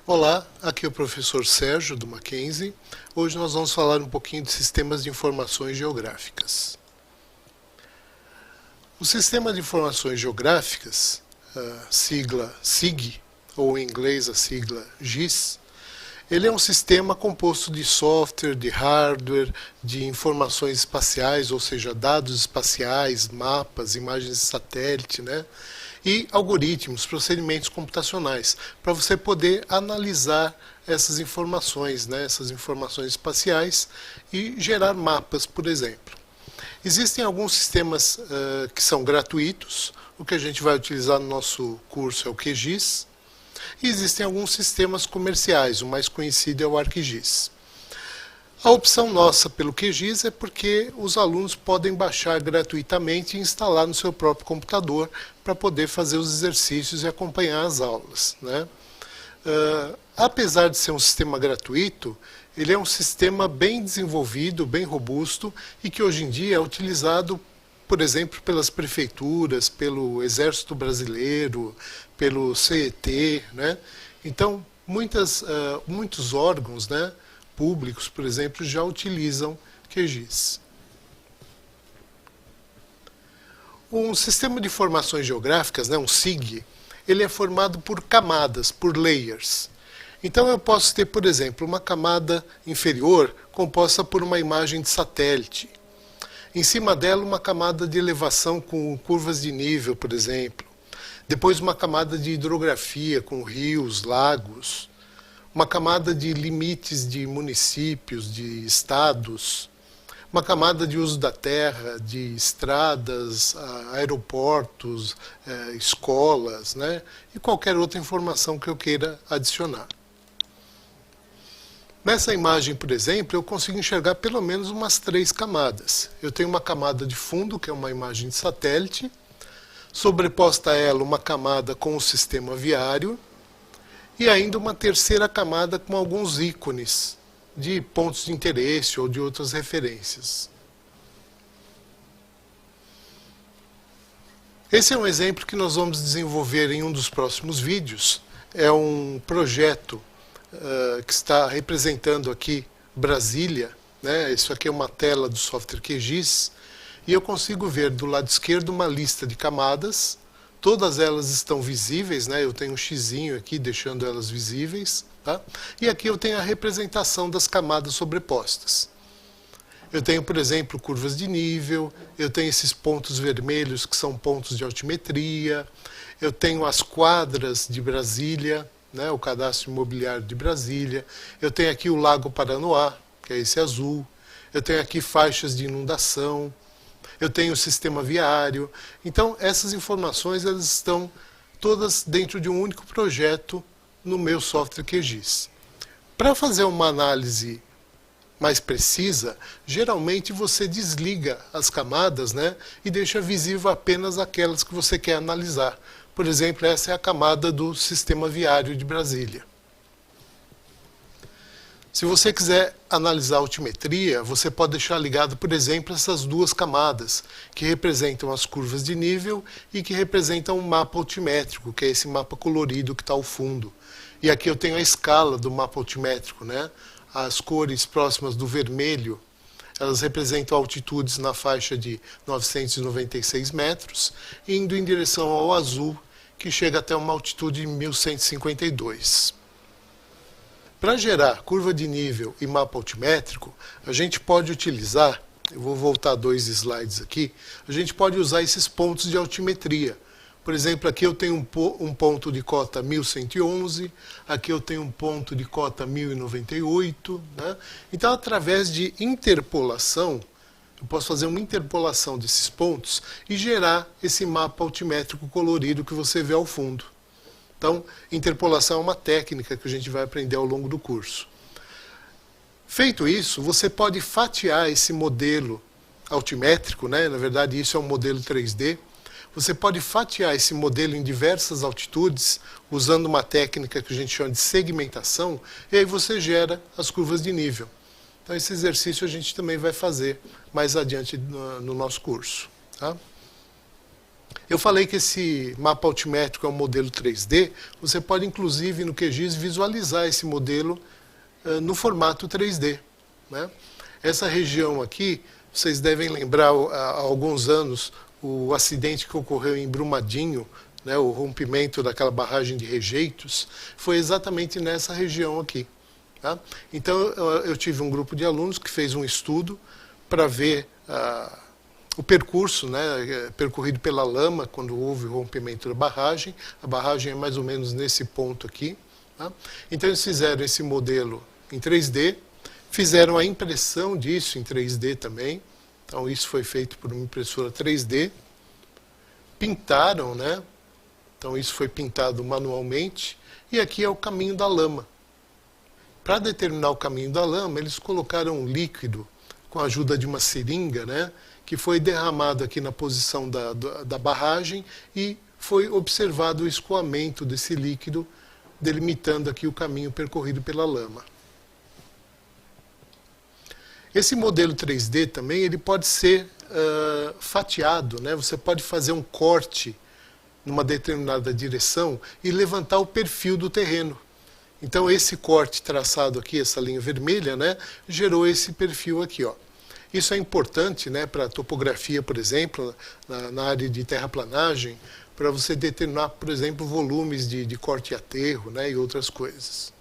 Olá, aqui é o professor Sérgio do Mackenzie. Hoje nós vamos falar um pouquinho de sistemas de informações geográficas. O sistema de informações geográficas, a sigla SIG, ou em inglês a sigla GIS, ele é um sistema composto de software, de hardware, de informações espaciais, ou seja, dados espaciais, mapas, imagens de satélite, né? E algoritmos, procedimentos computacionais, para você poder analisar essas informações, né? Essas informações espaciais e gerar mapas, por exemplo. Existem alguns sistemas que são gratuitos, o que a gente vai utilizar no nosso curso é o QGIS, e existem alguns sistemas comerciais, o mais conhecido é o ArcGIS. A opção nossa pelo QGIS é porque os alunos podem baixar gratuitamente e instalar no seu próprio computador para poder fazer os exercícios e acompanhar as aulas, né? Apesar de ser um sistema gratuito, ele é um sistema bem desenvolvido, bem robusto e que hoje em dia é utilizado, por exemplo, pelas prefeituras, pelo Exército Brasileiro, pelo CET, né? Então, muitos órgãos, né, públicos, por exemplo, já utilizam QGIS. Um sistema de informações geográficas, né, um SIG, ele é formado por camadas, por layers. Então eu posso ter, por exemplo, uma camada inferior composta por uma imagem de satélite. Em cima dela, uma camada de elevação com curvas de nível, por exemplo. Depois, uma camada de hidrografia com rios, lagos. Uma camada de limites de municípios, de estados. Uma camada de uso da terra, de estradas, aeroportos, escolas, né? E qualquer outra informação que eu queira adicionar. Nessa imagem, por exemplo, eu consigo enxergar pelo menos umas 3 camadas. Eu tenho uma camada de fundo, que é uma imagem de satélite, sobreposta a ela uma camada com o sistema viário, e ainda uma terceira camada com alguns ícones de pontos de interesse ou de outras referências. Esse é um exemplo que nós vamos desenvolver em um dos próximos vídeos. É um projeto que está representando aqui Brasília, né? Isso aqui é uma tela do software QGIS, e eu consigo ver do lado esquerdo uma lista de camadas, todas elas estão visíveis, né? Eu tenho um xizinho aqui deixando elas visíveis, tá? E aqui eu tenho a representação das camadas sobrepostas. Eu tenho, por exemplo, curvas de nível, eu tenho esses pontos vermelhos que são pontos de altimetria, eu tenho as quadras de Brasília, né, o cadastro imobiliário de Brasília, eu tenho aqui o Lago Paranoá, que é esse azul, eu tenho aqui faixas de inundação, eu tenho o sistema viário. Então, essas informações elas estão todas dentro de um único projeto no meu software QGIS. Para fazer uma análise mais precisa, geralmente você desliga as camadas, né, e deixa visível apenas aquelas que você quer analisar. Por exemplo, essa é a camada do sistema viário de Brasília. Se você quiser analisar a altimetria, você pode deixar ligado, por exemplo, essas 2 camadas, que representam as curvas de nível e que representam o mapa altimétrico, que é esse mapa colorido que está ao fundo. E aqui eu tenho a escala do mapa altimétrico, né? As cores próximas do vermelho, elas representam altitudes na faixa de 996 metros, indo em direção ao azul, que chega até uma altitude de 1152. Para gerar curva de nível e mapa altimétrico, a gente pode utilizar, eu vou voltar 2 slides aqui, a gente pode usar esses pontos de altimetria. Por exemplo, aqui eu tenho um ponto de cota 1111, aqui eu tenho um ponto de cota 1098. Né? Então, através de interpolação, eu posso fazer uma interpolação desses pontos e gerar esse mapa altimétrico colorido que você vê ao fundo. Então, interpolação é uma técnica que a gente vai aprender ao longo do curso. Feito isso, você pode fatiar esse modelo altimétrico, né? Na verdade, isso é um modelo 3D. Você pode fatiar esse modelo em diversas altitudes, usando uma técnica que a gente chama de segmentação, e aí você gera as curvas de nível. Então, esse exercício a gente também vai fazer mais adiante no nosso curso. Tá? Eu falei que esse mapa altimétrico é um modelo 3D, você pode inclusive no QGIS visualizar esse modelo no formato 3D. Né? Essa região aqui, vocês devem lembrar há alguns anos o acidente que ocorreu em Brumadinho, né, o rompimento daquela barragem de rejeitos, foi exatamente nessa região aqui. Tá? Então eu tive um grupo de alunos que fez um estudo para ver o percurso, né, percorrido pela lama quando houve o rompimento da barragem. A barragem é mais ou menos nesse ponto aqui. Tá? Então eles fizeram esse modelo em 3D, fizeram a impressão disso em 3D também. Então isso foi feito por uma impressora 3D. Pintaram, né? Então isso foi pintado manualmente. E aqui é o caminho da lama. Para determinar o caminho da lama, eles colocaram um líquido com a ajuda de uma seringa, né? Que foi derramado aqui na posição da barragem e foi observado o escoamento desse líquido, delimitando aqui o caminho percorrido pela lama. Esse modelo 3D também ele pode ser fatiado, né? Você pode fazer um corte numa determinada direção e levantar o perfil do terreno. Então esse corte traçado aqui, essa linha vermelha, né, gerou esse perfil aqui, ó. Isso é importante, né, para a topografia, por exemplo, na área de terraplanagem, para você determinar, por exemplo, volumes de corte e aterro, né, e outras coisas.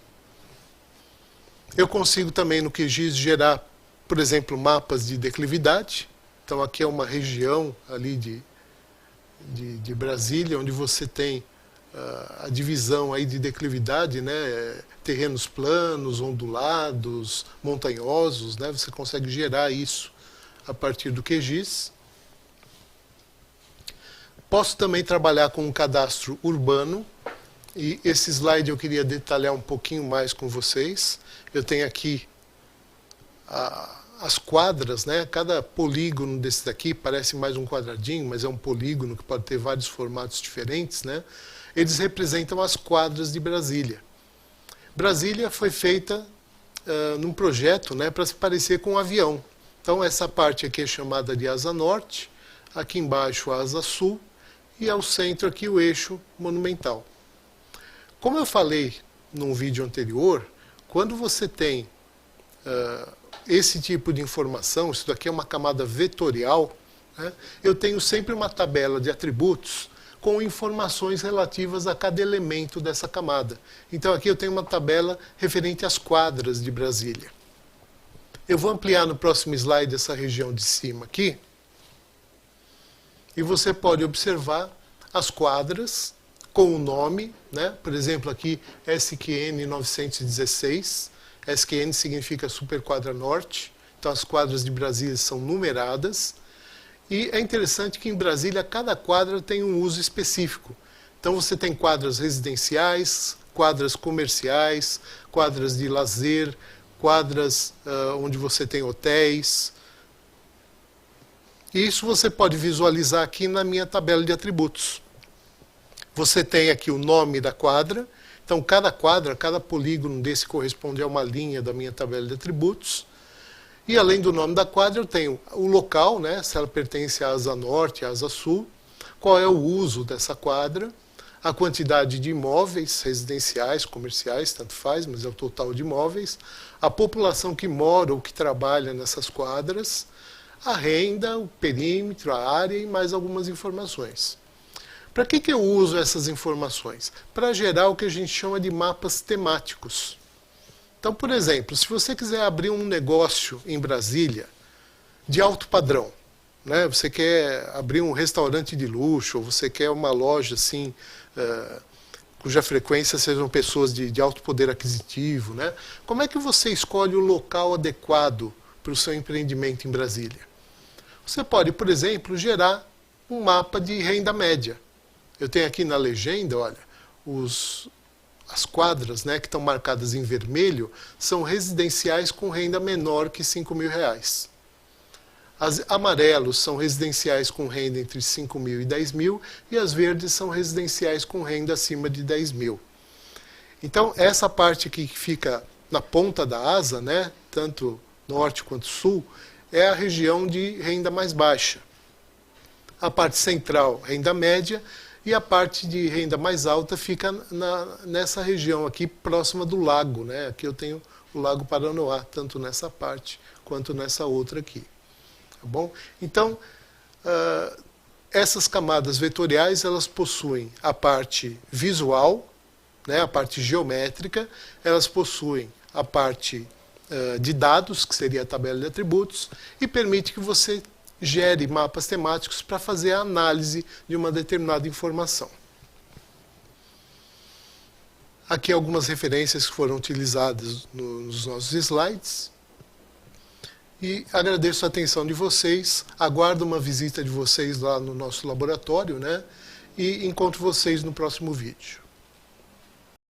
Eu consigo também no QGIS gerar, por exemplo, mapas de declividade. Então aqui é uma região ali de Brasília, onde você tem a divisão aí de declividade, né, terrenos planos, ondulados, montanhosos, né, você consegue gerar isso a partir do QGIS. Posso também trabalhar com um cadastro urbano, e esse slide eu queria detalhar um pouquinho mais com vocês. Eu tenho aqui as quadras, né, cada polígono desse daqui parece mais um quadradinho, mas é um polígono que pode ter vários formatos diferentes, né? Eles representam as quadras de Brasília. Brasília foi feita num projeto, né, para se parecer com um avião. Então essa parte aqui é chamada de asa norte, aqui embaixo a asa sul e ao centro aqui o eixo monumental. Como eu falei num vídeo anterior, quando você tem esse tipo de informação, isso daqui é uma camada vetorial, né, eu tenho sempre uma tabela de atributos com informações relativas a cada elemento dessa camada. Então aqui eu tenho uma tabela referente às quadras de Brasília. Eu vou ampliar no próximo slide essa região de cima aqui. E você pode observar as quadras com o nome, né? Por exemplo, aqui SQN 916. SQN significa Superquadra Norte. Então as quadras de Brasília são numeradas. E é interessante que em Brasília cada quadra tem um uso específico. Então você tem quadras residenciais, quadras comerciais, quadras de lazer, quadras onde você tem hotéis. E isso você pode visualizar aqui na minha tabela de atributos. Você tem aqui o nome da quadra. Então cada quadra, cada polígono desse corresponde a uma linha da minha tabela de atributos. E além do nome da quadra, eu tenho o local, né, se ela pertence à asa norte, à asa sul, qual é o uso dessa quadra, a quantidade de imóveis residenciais, comerciais, tanto faz, mas é o total de imóveis, a população que mora ou que trabalha nessas quadras, a renda, o perímetro, a área e mais algumas informações. Para que eu uso essas informações? Para gerar o que a gente chama de mapas temáticos. Então, por exemplo, se você quiser abrir um negócio em Brasília de alto padrão, né? Você quer abrir um restaurante de luxo, ou você quer uma loja assim, cuja frequência sejam pessoas de alto poder aquisitivo, né? Como é que você escolhe o local adequado para o seu empreendimento em Brasília? Você pode, por exemplo, gerar um mapa de renda média. Eu tenho aqui na legenda, olha, as quadras, né, que estão marcadas em vermelho são residenciais com renda menor que R$5.000. As amarelos são residenciais com renda entre 5.000 e 10.000 e as verdes são residenciais com renda acima de 10.000. Então essa parte aqui que fica na ponta da asa, né, tanto norte quanto sul, é a região de renda mais baixa. A parte central, renda média, e a parte de renda mais alta fica nessa região aqui, próxima do lago, né? Aqui eu tenho o Lago Paranoá, tanto nessa parte quanto nessa outra aqui. Tá bom? Então, essas camadas vetoriais, elas possuem a parte visual, né, a parte geométrica, elas possuem a parte de dados, que seria a tabela de atributos, e permite que você gere mapas temáticos para fazer a análise de uma determinada informação. Aqui algumas referências que foram utilizadas nos nossos slides. E agradeço a atenção de vocês, aguardo uma visita de vocês lá no nosso laboratório, né? E encontro vocês no próximo vídeo.